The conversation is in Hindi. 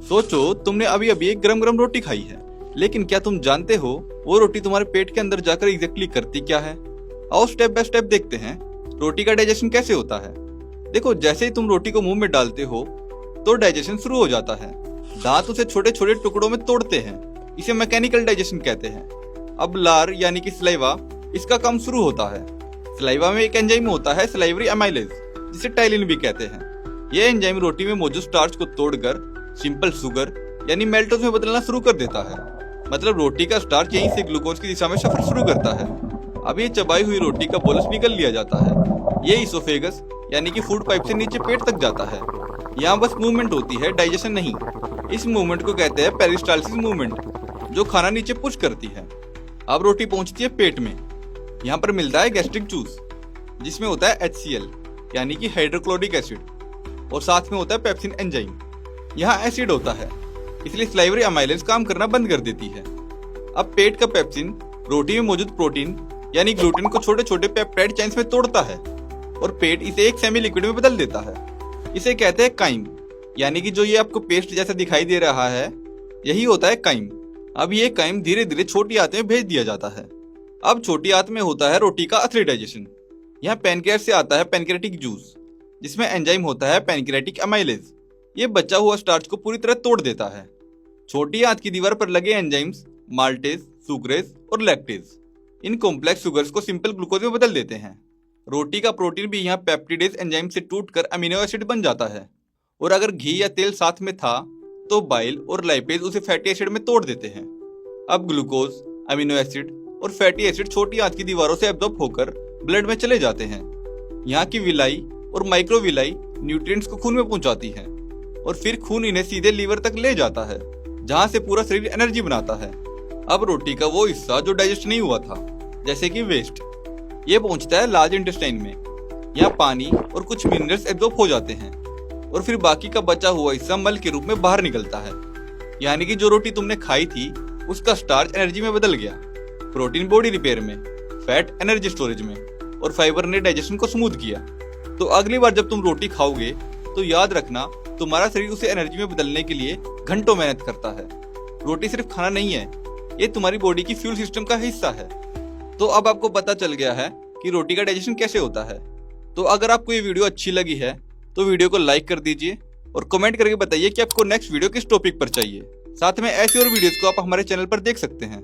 सोचो तुमने अभी अभी एक गरम गरम रोटी खाई है, लेकिन क्या तुम जानते हो वो रोटी तुम्हारे पेट के अंदर जाकर एग्जैक्टली करती क्या है? आओ स्टेप बाय स्टेप देखते हैं रोटी का डाइजेशन कैसे होता है। देखो, जैसे ही तुम रोटी को मुंह में डालते हो तो डाइजेशन शुरू हो जाता है। दांत उसे छोटे छोटे टुकड़ों में तोड़ते हैं, इसे मैकेनिकल डाइजेशन कहते हैं। अब लार यानी कि सलाइवा, इसका काम शुरू होता है। सलाइवा में एक एंजाइम होता है सलाइवरी अमाइलेज, जिसे टाइलिन भी कहते हैं। यह एंजाइम रोटी में मौजूद स्टार्च को तोड़कर सिंपल शुगर यानी मेल्टोज में बदलना शुरू कर देता है। मतलब रोटी का स्टार्च यहीं से ग्लूकोज की दिशा में सफर शुरू करता है। अब ये चबाई हुई रोटी का बोलस निकल लिया जाता है। ये इसोफेगस यानी कि फूड पाइप से नीचे पेट तक जाता है। यहाँ बस मूवमेंट होती है, डाइजेशन नहीं। इस मूवमेंट को कहते हैं पेरिस्टाल्सिस मूवमेंट, जो खाना नीचे पुश करती है। अब रोटी पहुंचती है पेट में। यहाँ पर मिलता है गैस्ट्रिक जूस, जिसमें होता है HCl यानी कि हाइड्रोक्लोरिक एसिड, और साथ में होता है पेप्सिन एंजाइम। यहाँ एसिड होता है, इसलिए सलाइवरी अमाइलेज काम करना बंद कर देती है। अब पेट का पेप्सिन रोटी में मौजूद प्रोटीन यानी ग्लूटेन को छोटे छोटे पेप्टाइड चेन्स में तोड़ता है और पेट इसे एक सेमी लिक्विड में बदल देता है। इसे कहते हैं काइम, यानी कि जो ये आपको पेस्ट जैसा दिखाई दे रहा है, यही होता है काइम। अब ये काइम धीरे धीरे छोटी आंत में भेज दिया जाता है। अब छोटी आंत में होता है रोटी का असली डाइजेशन। यहाँ पैनक्रियास से आता है पैनक्रियाटिक जूस, जिसमें एंजाइम होता है पैनक्रियाटिक अमाइलेज। ये बचा हुआ स्टार्च को पूरी तरह तोड़ देता है। छोटी आंत की दीवार पर लगे एंजाइम्स माल्टेज, सुक्रेज और लैक्टेज इन कॉम्प्लेक्स शुगर्स को सिंपल ग्लूकोज में बदल देते हैं। रोटी का प्रोटीन भी यहाँ पेप्टिडेज एंजाइम से टूटकर अमीनो एसिड बन जाता है। और अगर घी या तेल साथ में था तो बाइल और लाइपेज उसे फैटी एसिड में तोड़ देते हैं। अब ग्लूकोज, अमीनो एसिड और फैटी एसिड छोटी आंत की दीवारों से एब्जॉर्ब होकर ब्लड में चले जाते हैं। यहाँ की विलाई और माइक्रोविलाई न्यूट्रिएंट्स को खून में पहुंचाती है और फिर खून इन्हें सीधे लीवर तक ले जाता है, जहां से पूरा शरीर एनर्जी बनाता है। अब रोटी का वो हिस्सा जो डाइजेस्ट नहीं हुआ था, जैसे कि वेस्ट, ये पहुंचता है लार्ज इंटेस्टाइन में। यहाँ पानी और कुछ मिनरल्स एब्जॉर्ब हो जाते हैं और फिर बाकी का बचा हुआ हिस्सा मल के रूप में बाहर निकलता है। यानी कि जो रोटी तुमने खाई थी उसका स्टार्च एनर्जी में बदल गया, प्रोटीन बॉडी रिपेयर में, फैट एनर्जी स्टोरेज में, और फाइबर ने डाइजेशन को स्मूथ किया। तो अगली बार जब तुम रोटी खाओगे तो याद रखना, तुम्हारा शरीर उसे एनर्जी में बदलने के लिए घंटों मेहनत करता है। रोटी सिर्फ खाना नहीं है, ये तुम्हारी बॉडी की फ्यूल सिस्टम का हिस्सा है। तो अब आपको पता चल गया है कि रोटी का डाइजेशन कैसे होता है। तो अगर आपको ये वीडियो अच्छी लगी है तो वीडियो को लाइक कर दीजिए और कमेंट करके बताइए कि आपको नेक्स्ट वीडियो किस टॉपिक पर चाहिए। साथ में ऐसी और वीडियोस को आप हमारे चैनल पर देख सकते हैं।